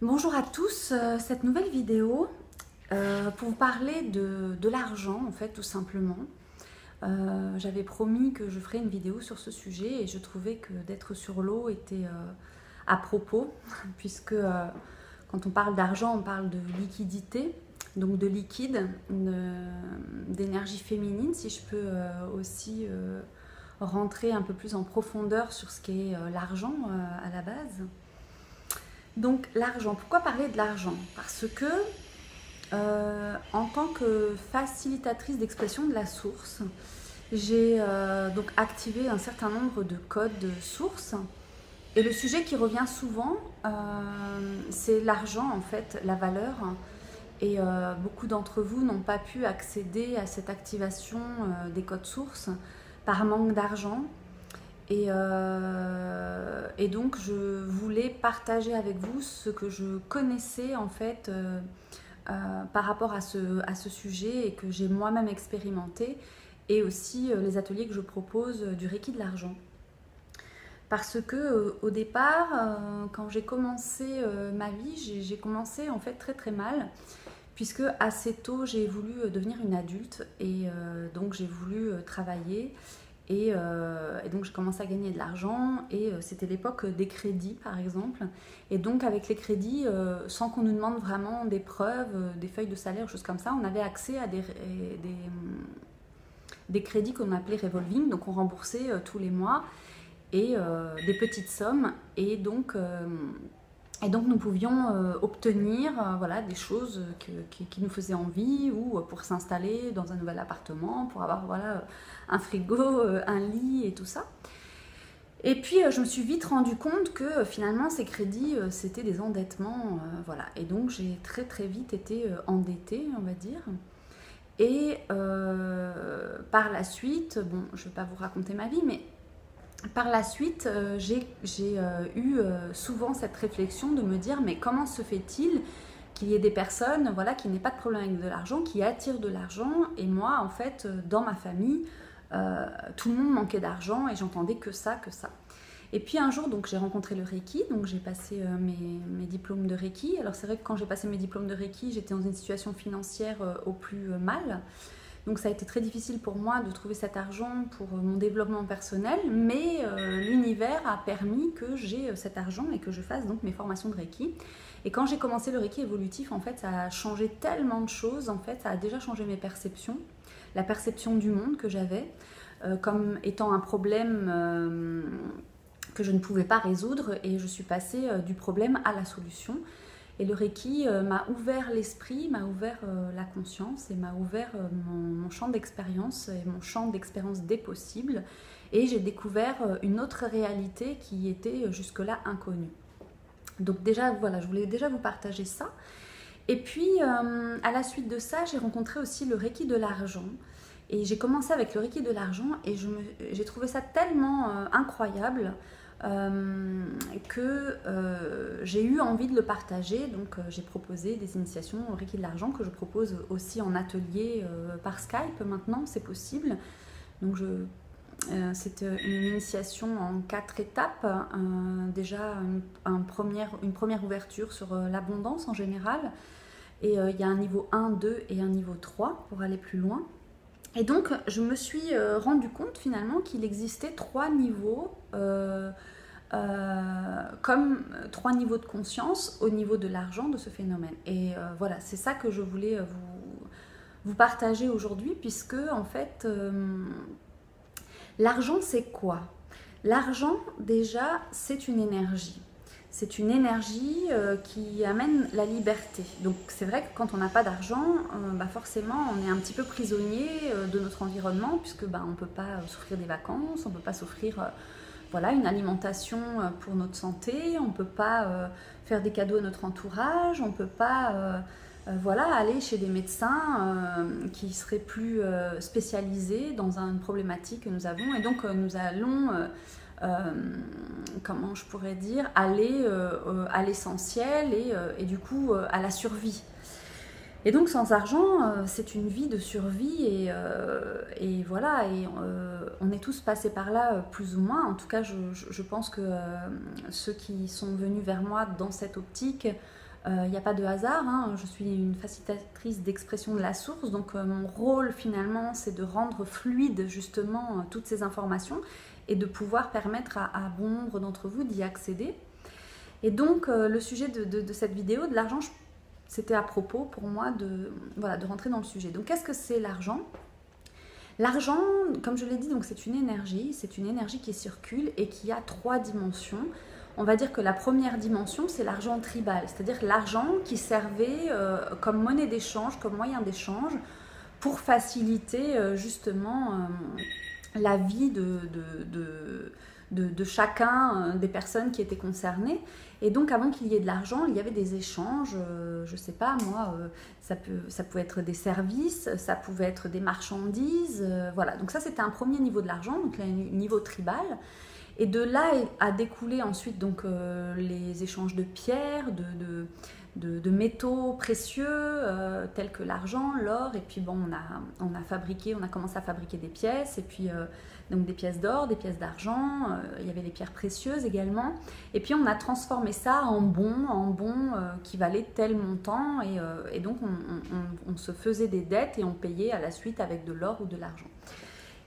Bonjour à tous, cette nouvelle vidéo pour vous parler de l'argent en fait tout simplement. J'avais promis que je ferais une vidéo sur ce sujet et je trouvais que d'être sur l'eau était à propos puisque quand on parle d'argent on parle de liquidité, donc de liquide, d'énergie féminine si je peux aussi rentrer un peu plus en profondeur sur ce qu'est l'argent à la base. Donc l'argent, pourquoi parler de l'argent? Parce que en tant que facilitatrice d'expression de la source, j'ai donc activé un certain nombre de codes sources. Et le sujet qui revient souvent, c'est l'argent en fait, la valeur. Et beaucoup d'entre vous n'ont pas pu accéder à cette activation des codes sources par manque d'argent. Et donc je voulais partager avec vous ce que je connaissais en fait par rapport à ce sujet et que j'ai moi-même expérimenté, et aussi les ateliers que je propose du Reiki de l'argent. Parce que au départ, quand j'ai commencé ma vie, j'ai commencé en fait très très mal, puisque assez tôt j'ai voulu devenir une adulte et donc j'ai voulu travailler. Et donc j'ai commencé à gagner de l'argent et c'était l'époque des crédits par exemple. Et donc avec les crédits, sans qu'on nous demande vraiment des preuves, des feuilles de salaire, choses comme ça, on avait accès à des crédits qu'on appelait revolving, donc on remboursait tous les mois et des petites sommes. Et donc nous pouvions obtenir voilà, des choses qui nous faisaient envie, ou pour s'installer dans un nouvel appartement, pour avoir voilà, un frigo, un lit et tout ça. Et puis je me suis vite rendu compte que finalement ces crédits c'était des endettements, voilà. Et donc j'ai très très vite été endettée, on va dire. Et par la suite, bon, je ne vais pas vous raconter ma vie, mais par la suite, j'ai eu souvent cette réflexion de me dire, mais comment se fait-il qu'il y ait des personnes voilà, qui n'aient pas de problème avec de l'argent, qui attirent de l'argent, et moi, en fait, dans ma famille, tout le monde manquait d'argent et j'entendais que ça, que ça. Et puis un jour, donc j'ai rencontré le Reiki, donc j'ai passé mes diplômes de Reiki. Alors c'est vrai que quand j'ai passé mes diplômes de Reiki, j'étais dans une situation financière au plus mal. Donc ça a été très difficile pour moi de trouver cet argent pour mon développement personnel, mais l'univers a permis que j'ai cet argent et que je fasse donc mes formations de Reiki. Et quand j'ai commencé le Reiki évolutif, en fait, ça a changé tellement de choses. En fait, ça a déjà changé mes perceptions, la perception du monde que j'avais, comme étant un problème que je ne pouvais pas résoudre, et je suis passée du problème à la solution. Et le Reiki m'a ouvert l'esprit, m'a ouvert la conscience et m'a ouvert mon champ d'expérience et mon champ d'expérience des possibles. Et j'ai découvert une autre réalité qui était jusque-là inconnue. Donc déjà, voilà, je voulais déjà vous partager ça. Et puis, à la suite de ça, j'ai rencontré aussi le Reiki de l'argent. Et j'ai commencé avec le Reiki de l'argent et j'ai trouvé ça tellement incroyable que j'ai eu envie de le partager. Donc j'ai proposé des initiations au Reiki de l'argent que je propose aussi en atelier par Skype maintenant, c'est possible. Donc c'est une initiation en 4 étapes. Déjà une première ouverture sur l'abondance en général, et il y a un niveau 1, 2 et un niveau 3 pour aller plus loin. Et donc je me suis rendu compte finalement qu'il existait 3 niveaux, comme 3 niveaux de conscience au niveau de l'argent de ce phénomène. Et voilà, c'est ça que je voulais vous partager aujourd'hui, puisque en fait l'argent c'est quoi? L'argent déjà c'est une énergie. C'est une énergie qui amène la liberté. Donc c'est vrai que quand on n'a pas d'argent, forcément on est un petit peu prisonnier de notre environnement, puisque on ne peut pas s'offrir des vacances, on ne peut pas s'offrir voilà, une alimentation pour notre santé, on ne peut pas faire des cadeaux à notre entourage, on ne peut pas voilà, aller chez des médecins qui seraient plus spécialisés dans une problématique que nous avons. Et donc nous allons... comment je pourrais dire, aller à l'essentiel et du coup à la survie. Et donc sans argent, c'est une vie de survie et voilà, et on est tous passés par là plus ou moins. En tout cas, je pense que ceux qui sont venus vers moi dans cette optique Il n'y a pas de hasard, hein. Je suis une facilitatrice d'expression de la source, donc mon rôle finalement c'est de rendre fluide justement toutes ces informations et de pouvoir permettre à bon nombre d'entre vous d'y accéder. Et donc le sujet de cette vidéo, de l'argent, c'était à propos pour moi de rentrer dans le sujet. Donc qu'est-ce que c'est l'argent? L'argent, comme je l'ai dit, c'est une énergie qui circule et qui a 3 dimensions. On va dire que la première dimension, c'est l'argent tribal, c'est-à-dire l'argent qui servait comme monnaie d'échange, comme moyen d'échange, pour faciliter justement la vie de chacun des personnes qui étaient concernées. Et donc avant qu'il y ait de l'argent, il y avait des échanges, je ne sais pas moi, ça pouvait être des services, ça pouvait être des marchandises, voilà. Donc ça c'était un premier niveau de l'argent, donc le niveau tribal. Et de là a découlé ensuite donc, les échanges de pierres, de métaux précieux tels que l'argent, l'or, et puis bon, on a commencé à fabriquer des pièces, et puis donc des pièces d'or, des pièces d'argent, il y avait les pierres précieuses également, et puis on a transformé ça en bons qui valaient tel montant, et donc on se faisait des dettes et on payait à la suite avec de l'or ou de l'argent.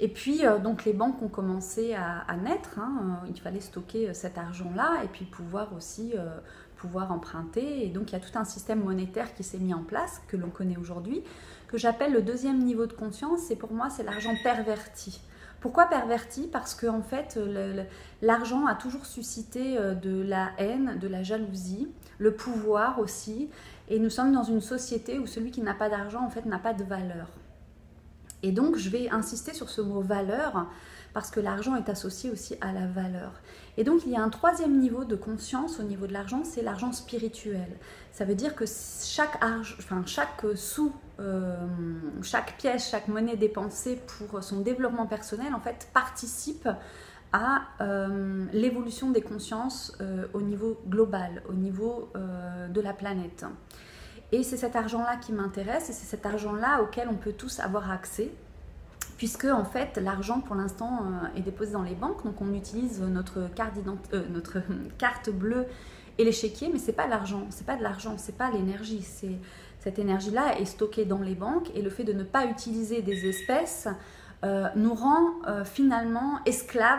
Et puis, donc les banques ont commencé à naître, hein, il fallait stocker cet argent-là et puis pouvoir aussi emprunter. Et donc, il y a tout un système monétaire qui s'est mis en place, que l'on connaît aujourd'hui, que j'appelle le deuxième niveau de conscience. Et pour moi, c'est l'argent perverti. Pourquoi perverti? Parce qu'en fait, l'argent a toujours suscité de la haine, de la jalousie, le pouvoir aussi. Et nous sommes dans une société où celui qui n'a pas d'argent, en fait, n'a pas de valeur. Et donc, je vais insister sur ce mot valeur parce que l'argent est associé aussi à la valeur. Et donc, il y a un troisième niveau de conscience au niveau de l'argent, c'est l'argent spirituel. Ça veut dire que chaque sou, chaque pièce, chaque monnaie dépensée pour son développement personnel, en fait, participe à l'évolution des consciences au niveau global, au niveau de la planète. Et c'est cet argent-là qui m'intéresse et c'est cet argent-là auquel on peut tous avoir accès, puisque en fait l'argent pour l'instant est déposé dans les banques, donc on utilise notre carte bleue et l'échiquier, mais c'est pas l'argent, c'est pas de l'argent, c'est pas l'énergie, cette énergie-là est stockée dans les banques et le fait de ne pas utiliser des espèces nous rend finalement esclaves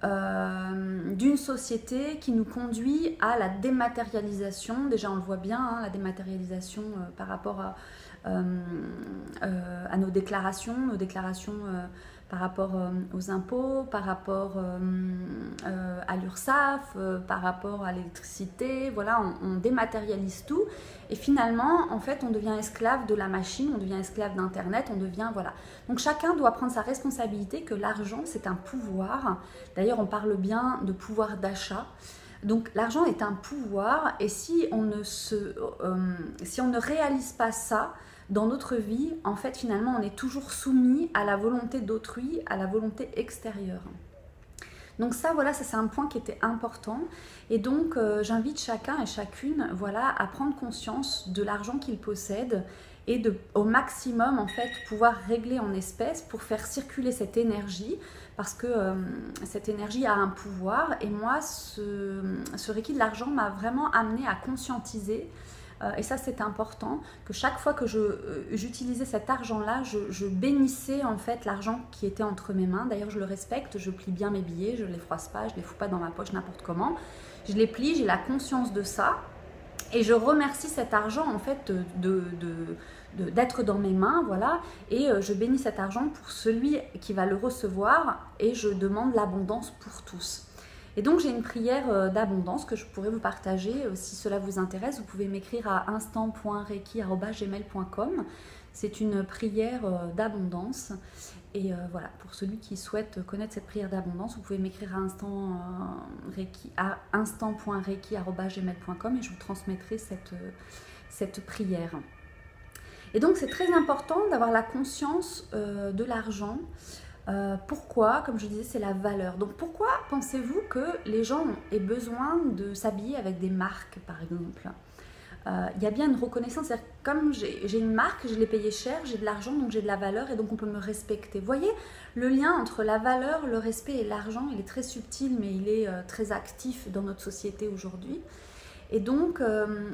d'une société qui nous conduit à la dématérialisation. Déjà on le voit bien, hein, la dématérialisation par rapport à nos déclarations par rapport aux impôts, par rapport à l'URSSAF, par rapport à l'électricité. Voilà, on dématérialise tout et finalement en fait on devient esclave de la machine, on devient esclave d'internet, on devient voilà. Donc chacun doit prendre sa responsabilité, que l'argent c'est un pouvoir. D'ailleurs on parle bien de pouvoir d'achat. Donc l'argent est un pouvoir et si on ne réalise pas ça dans notre vie, en fait finalement on est toujours soumis à la volonté d'autrui, à la volonté extérieure. Donc ça voilà, ça c'est un point qui était important et donc j'invite chacun et chacune voilà, à prendre conscience de l'argent qu'il possède et au maximum en fait pouvoir régler en espèces pour faire circuler cette énergie parce que cette énergie a un pouvoir et moi ce Reiki de l'argent m'a vraiment amené à conscientiser et ça c'est important, que chaque fois que j'utilisais cet argent-là, je bénissais en fait l'argent qui était entre mes mains. D'ailleurs je le respecte, je plie bien mes billets, je ne les froisse pas, je ne les fous pas dans ma poche n'importe comment. Je les plie, j'ai la conscience de ça et je remercie cet argent en fait d'être dans mes mains, voilà, et je bénis cet argent pour celui qui va le recevoir et je demande l'abondance pour tous. Et donc j'ai une prière d'abondance que je pourrais vous partager. Si cela vous intéresse, vous pouvez m'écrire à instant.reiki@gmail.com. C'est une prière d'abondance. Et voilà, pour celui qui souhaite connaître cette prière d'abondance, vous pouvez m'écrire à instant.reiki@gmail.com et je vous transmettrai cette prière. Et donc c'est très important d'avoir la conscience de l'argent. Pourquoi? Comme je disais, c'est la valeur. Donc pourquoi pensez-vous que les gens aient besoin de s'habiller avec des marques, par exemple? Il y a bien une reconnaissance, c'est-à-dire comme j'ai une marque, je l'ai payée cher, j'ai de l'argent, donc j'ai de la valeur et donc on peut me respecter. Vous voyez, le lien entre la valeur, le respect et l'argent, il est très subtil, mais il est très actif dans notre société aujourd'hui. Et donc,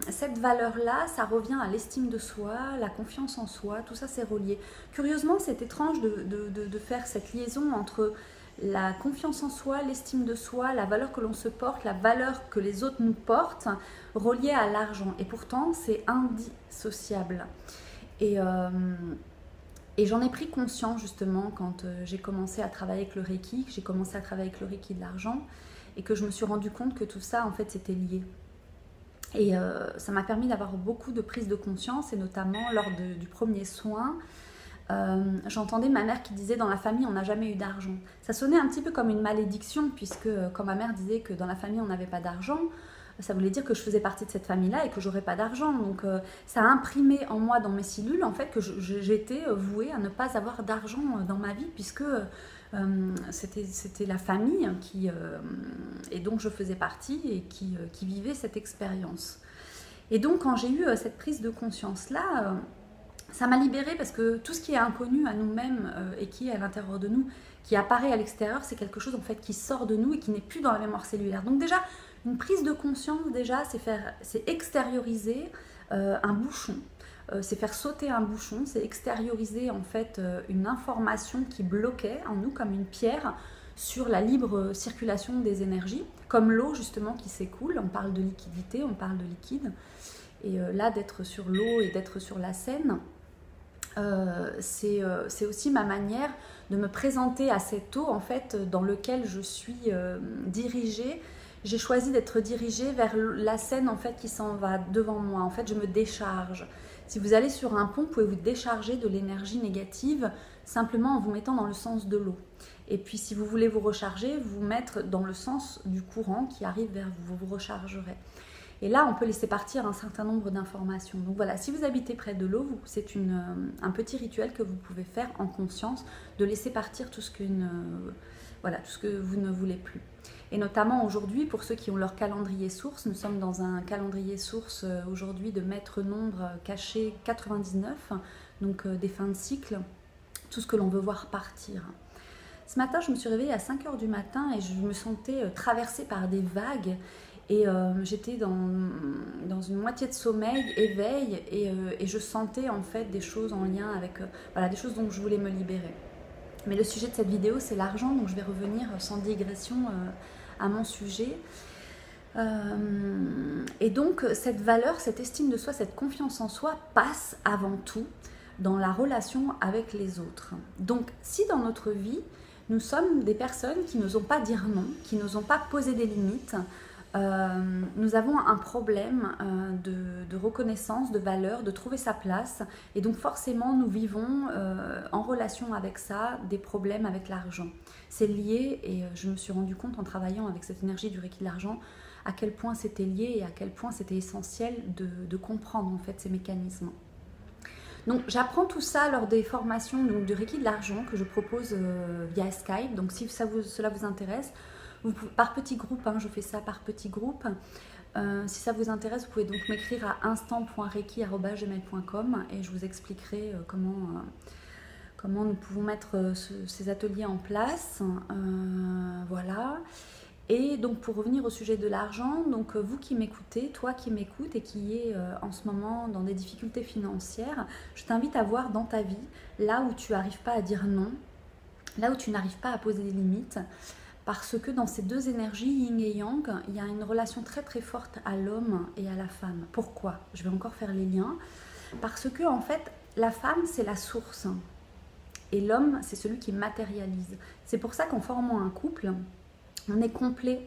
cette valeur-là, ça revient à l'estime de soi, la confiance en soi, tout ça c'est relié. Curieusement, c'est étrange de faire cette liaison entre la confiance en soi, l'estime de soi, la valeur que l'on se porte, la valeur que les autres nous portent, reliée à l'argent. Et pourtant, c'est indissociable. Et j'en ai pris conscience justement quand j'ai commencé à travailler avec le Reiki, que j'ai commencé à travailler avec le Reiki de l'argent, et que je me suis rendu compte que tout ça, en fait, c'était lié. Et ça m'a permis d'avoir beaucoup de prise de conscience, et notamment lors du premier soin, j'entendais ma mère qui disait dans la famille on n'a jamais eu d'argent. Ça sonnait un petit peu comme une malédiction, puisque quand ma mère disait que dans la famille on n'avait pas d'argent, ça voulait dire que je faisais partie de cette famille-là et que j'aurais pas d'argent. Donc ça a imprimé en moi, dans mes cellules, en fait, que j'étais vouée à ne pas avoir d'argent dans ma vie, puisque c'était la famille et donc je faisais partie et qui vivait cette expérience. Et donc quand j'ai eu cette prise de conscience-là, ça m'a libérée, parce que tout ce qui est inconnu à nous-mêmes et qui est à l'intérieur de nous, qui apparaît à l'extérieur, c'est quelque chose en fait qui sort de nous et qui n'est plus dans la mémoire cellulaire. Donc déjà, une prise de conscience, déjà, c'est extérioriser un bouchon. C'est faire sauter un bouchon, c'est extérioriser en fait une information qui bloquait en nous comme une pierre sur la libre circulation des énergies, comme l'eau justement qui s'écoule. On parle de liquidité, on parle de liquide. Et là, d'être sur l'eau et d'être sur la scène, c'est aussi ma manière de me présenter à cette eau en fait dans lequel je suis dirigée. J'ai choisi d'être dirigée vers la scène en fait qui s'en va devant moi. En fait, je me décharge. Si vous allez sur un pont, vous pouvez vous décharger de l'énergie négative simplement en vous mettant dans le sens de l'eau. Et puis si vous voulez vous recharger, vous mettre dans le sens du courant qui arrive vers vous, vous vous rechargerez. Et là, on peut laisser partir un certain nombre d'informations. Donc voilà, si vous habitez près de l'eau, c'est un petit rituel que vous pouvez faire en conscience, de laisser partir tout ce que vous ne voulez plus. Et notamment aujourd'hui, pour ceux qui ont leur calendrier source, nous sommes dans un calendrier source aujourd'hui de maître nombre caché 99, donc des fins de cycle, tout ce que l'on veut voir partir. Ce matin, je me suis réveillée à 5 h du matin et je me sentais traversée par des vagues. Et j'étais dans une moitié de sommeil, éveil, et je sentais en fait des choses en lien avec des choses dont je voulais me libérer. Mais le sujet de cette vidéo, c'est l'argent, donc je vais revenir sans digression à mon sujet. Et donc cette valeur, cette estime de soi, cette confiance en soi passe avant tout dans la relation avec les autres. Donc si dans notre vie, nous sommes des personnes qui n'osent pas dire non, qui n'osent pas poser des limites, nous avons un problème de reconnaissance, de valeur, de trouver sa place, et donc forcément nous vivons en relation avec ça des problèmes avec l'argent. C'est lié, et je me suis rendu compte en travaillant avec cette énergie du Reiki de l'argent à quel point c'était lié et à quel point c'était essentiel de comprendre en fait ces mécanismes. Donc j'apprends tout ça lors des formations de Reiki de l'argent que je propose via Skype. Donc si cela vous intéresse, par petits groupes, je fais ça par petits groupes. Si ça vous intéresse, vous pouvez donc m'écrire à instant.reiki@gmail.com et je vous expliquerai comment nous pouvons mettre ces ateliers en place. Voilà. Et donc pour revenir au sujet de l'argent, donc vous qui m'écoutez, toi qui m'écoutes et qui est en ce moment dans des difficultés financières, je t'invite à voir dans ta vie, là où tu n'arrives pas à dire non, là où tu n'arrives pas à poser des limites, parce que dans ces deux énergies, yin et yang, il y a une relation très très forte à l'homme et à la femme. Pourquoi? Je vais encore faire les liens. Parce que en fait, la femme c'est la source et l'homme c'est celui qui matérialise. C'est pour ça qu'en formant un couple, on est complet,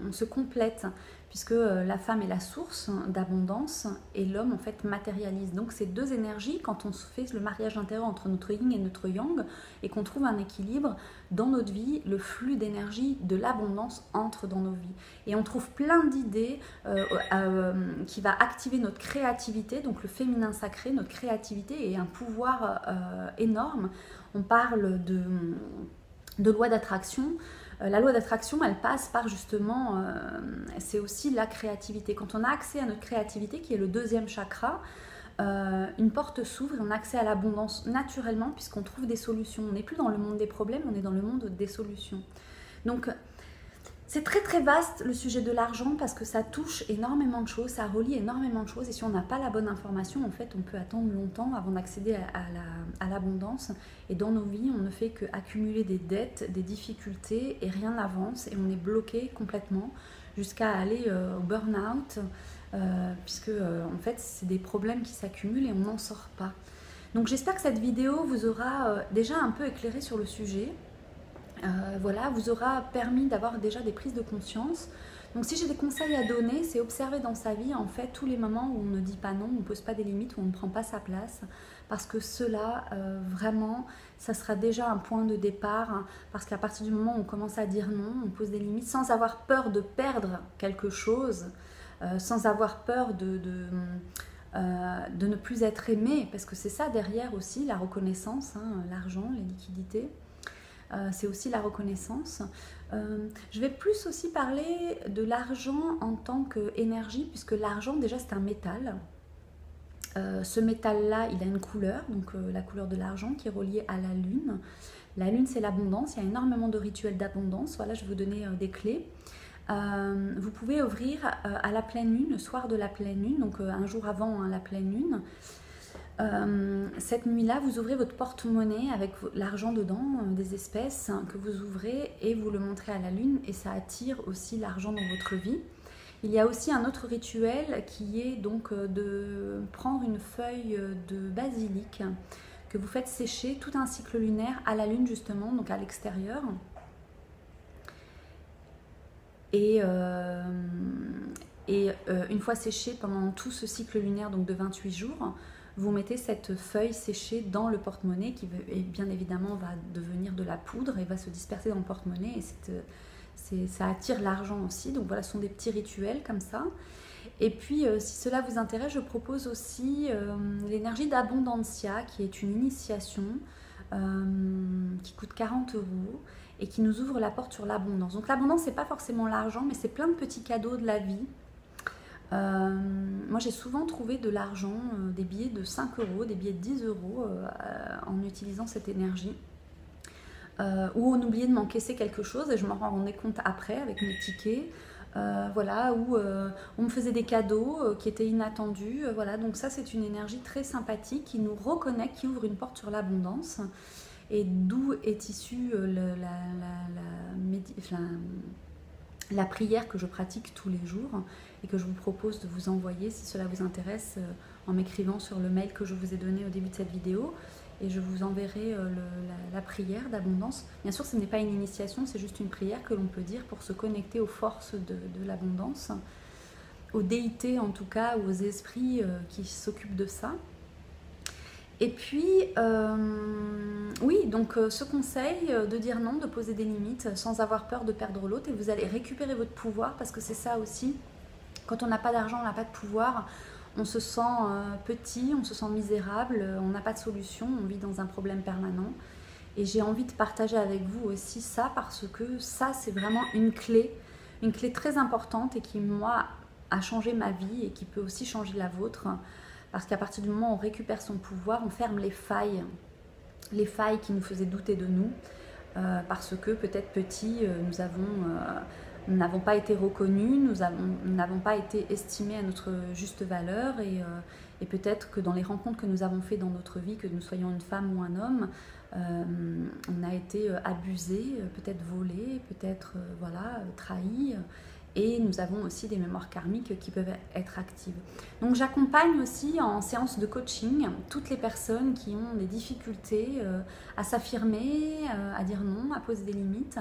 on se complète, puisque la femme est la source d'abondance et l'homme en fait matérialise. Donc ces deux énergies, quand on fait le mariage intérieur entre notre yin et notre yang et qu'on trouve un équilibre dans notre vie, le flux d'énergie de l'abondance entre dans nos vies. Et on trouve plein d'idées qui va activer notre créativité, donc le féminin sacré, notre créativité et un pouvoir énorme. On parle de loi d'attraction. La loi d'attraction, elle passe par justement, c'est aussi la créativité. Quand on a accès à notre créativité, qui est le deuxième chakra, une porte s'ouvre et on a accès à l'abondance naturellement puisqu'on trouve des solutions. On n'est plus dans le monde des problèmes, on est dans le monde des solutions. Donc, C'est très très vaste le sujet de l'argent parce que ça touche énormément de choses, ça relie énormément de choses et si on n'a pas la bonne information, en fait, on peut attendre longtemps avant d'accéder à l'abondance. Et dans nos vies, on ne fait qu'accumuler des dettes, des difficultés et rien n'avance et on est bloqué complètement jusqu'à aller au burn-out puisque en fait, c'est des problèmes qui s'accumulent et on n'en sort pas. Donc j'espère que cette vidéo vous aura déjà un peu éclairé sur le sujet. Voilà, vous aura permis d'avoir déjà des prises de conscience. Donc si j'ai des conseils à donner, c'est observer dans sa vie en fait tous les moments où on ne dit pas non, on ne pose pas des limites, où on ne prend pas sa place. Parce que cela, vraiment, ça sera déjà un point de départ. Hein, parce qu'à partir du moment où on commence à dire non, on pose des limites sans avoir peur de perdre quelque chose, sans avoir peur de ne plus être aimé. Parce que c'est ça derrière aussi, la reconnaissance, hein, l'argent, les liquidités. C'est aussi la reconnaissance. Je vais plus aussi parler de l'argent en tant qu'énergie, puisque l'argent, déjà, c'est un métal. Ce métal-là, il a une couleur, donc la couleur de l'argent qui est reliée à la lune. La lune, c'est l'abondance. Il y a énormément de rituels d'abondance. Voilà, je vais vous donner des clés. Vous pouvez ouvrir à la pleine lune, le soir de la pleine lune, donc un jour avant la pleine lune. Cette nuit-là, vous ouvrez votre porte-monnaie avec l'argent dedans, des espèces que vous ouvrez et vous le montrez à la lune et ça attire aussi l'argent dans votre vie. Il y a aussi un autre rituel qui est donc de prendre une feuille de basilic que vous faites sécher tout un cycle lunaire à la lune justement, donc à l'extérieur. Et une fois séché pendant tout ce cycle lunaire donc de 28 jours, vous mettez cette feuille séchée dans le porte-monnaie qui bien évidemment va devenir de la poudre et va se disperser dans le porte-monnaie et ça attire l'argent aussi. Donc voilà, ce sont des petits rituels comme ça. Et puis si cela vous intéresse, je propose aussi l'énergie d'Abondancia qui est une initiation qui coûte 40 € et qui nous ouvre la porte sur l'abondance. Donc l'abondance, c'est pas forcément l'argent, mais c'est plein de petits cadeaux de la vie. Moi j'ai souvent trouvé de l'argent, des billets de 5 €, des billets de 10 € en utilisant cette énergie. Où on oubliait de m'encaisser quelque chose et je m'en rendais compte après avec mes tickets. Voilà, où on me faisait des cadeaux qui étaient inattendus. Voilà, donc ça c'est une énergie très sympathique qui nous reconnecte, qui ouvre une porte sur l'abondance. Et d'où est issue la prière que je pratique tous les jours et que je vous propose de vous envoyer si cela vous intéresse en m'écrivant sur le mail que je vous ai donné au début de cette vidéo et je vous enverrai la prière d'abondance. Bien sûr, ce n'est pas une initiation, c'est juste une prière que l'on peut dire pour se connecter aux forces de l'abondance, aux déités en tout cas, ou aux esprits qui s'occupent de ça. Et puis, oui, donc ce conseil de dire non, de poser des limites sans avoir peur de perdre l'autre et vous allez récupérer votre pouvoir parce que c'est ça aussi. Quand on n'a pas d'argent, on n'a pas de pouvoir, on se sent petit, on se sent misérable, on n'a pas de solution, on vit dans un problème permanent. Et j'ai envie de partager avec vous aussi ça parce que ça, c'est vraiment une clé très importante et qui, moi, a changé ma vie et qui peut aussi changer la vôtre. Parce qu'à partir du moment où on récupère son pouvoir, on ferme les failles qui nous faisaient douter de nous, parce que peut-être petit, nous n'avons pas été reconnus, nous n'avons pas été estimés à notre juste valeur, et peut-être que dans les rencontres que nous avons faites dans notre vie, que nous soyons une femme ou un homme, on a été abusé, peut-être volé, peut-être voilà, trahi. Et nous avons aussi des mémoires karmiques qui peuvent être actives. Donc j'accompagne aussi en séance de coaching toutes les personnes qui ont des difficultés à s'affirmer, à dire non, à poser des limites.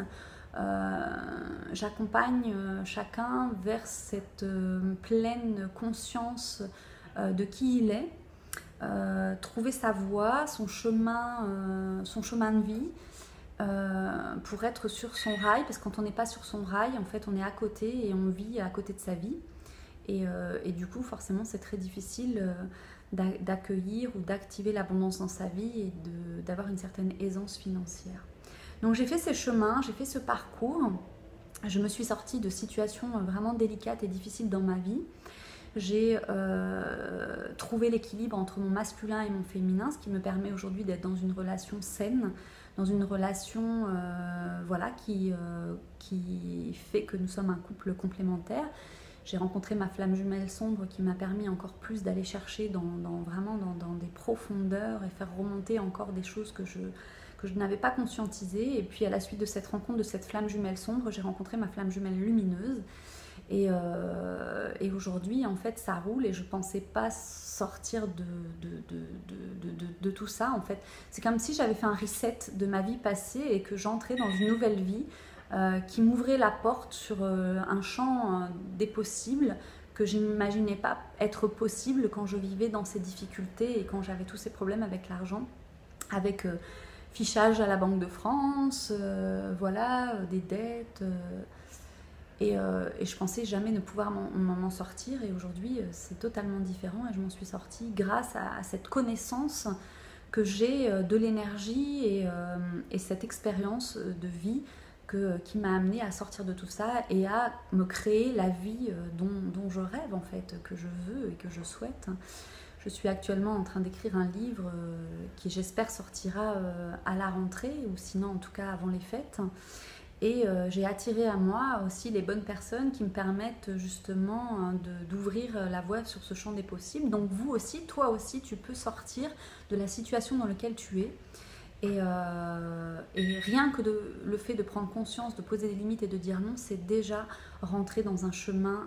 J'accompagne chacun vers cette pleine conscience de qui il est, trouver sa voie, son chemin de vie, pour être sur son rail, parce que quand on n'est pas sur son rail, en fait on est à côté et on vit à côté de sa vie et du coup forcément c'est très difficile d'accueillir ou d'activer l'abondance dans sa vie et d'avoir une certaine aisance financière. Donc j'ai fait ces chemins, j'ai fait ce parcours, je me suis sortie de situations vraiment délicates et difficiles dans ma vie. J'ai trouvé l'équilibre entre mon masculin et mon féminin, ce qui me permet aujourd'hui d'être dans une relation saine, dans une relation voilà, qui fait que nous sommes un couple complémentaire. J'ai rencontré ma flamme jumelle sombre qui m'a permis encore plus d'aller chercher vraiment dans des profondeurs et faire remonter encore des choses que je n'avais pas conscientisées. Et puis à la suite de cette rencontre de cette flamme jumelle sombre, j'ai rencontré ma flamme jumelle lumineuse. Et aujourd'hui, en fait, ça roule et je ne pensais pas sortir de tout ça. En fait, c'est comme si j'avais fait un reset de ma vie passée et que j'entrais dans une nouvelle vie qui m'ouvrait la porte sur un champ des possibles que je n'imaginais pas être possible quand je vivais dans ces difficultés et quand j'avais tous ces problèmes avec l'argent, avec fichage à la Banque de France, voilà, des dettes. Et je pensais jamais ne pouvoir m'en sortir. Et aujourd'hui, c'est totalement différent. Et je m'en suis sortie grâce à cette connaissance que j'ai de l'énergie et cette expérience de vie qui m'a amenée à sortir de tout ça et à me créer la vie dont je rêve, en fait, que je veux et que je souhaite. Je suis actuellement en train d'écrire un livre qui, j'espère, sortira à la rentrée, ou sinon, en tout cas, avant les fêtes. Et j'ai attiré à moi aussi les bonnes personnes qui me permettent justement d'ouvrir la voie sur ce champ des possibles. Donc vous aussi, toi aussi, tu peux sortir de la situation dans laquelle tu es. Et rien que le fait de prendre conscience, de poser des limites et de dire non, c'est déjà rentrer dans un chemin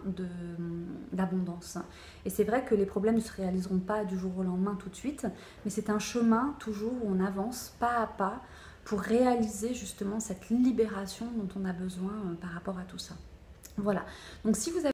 d'abondance. Et c'est vrai que les problèmes ne se réaliseront pas du jour au lendemain tout de suite, mais c'est un chemin toujours où on avance pas à pas pour réaliser justement cette libération dont on a besoin par rapport à tout ça. Voilà. Donc si vous avez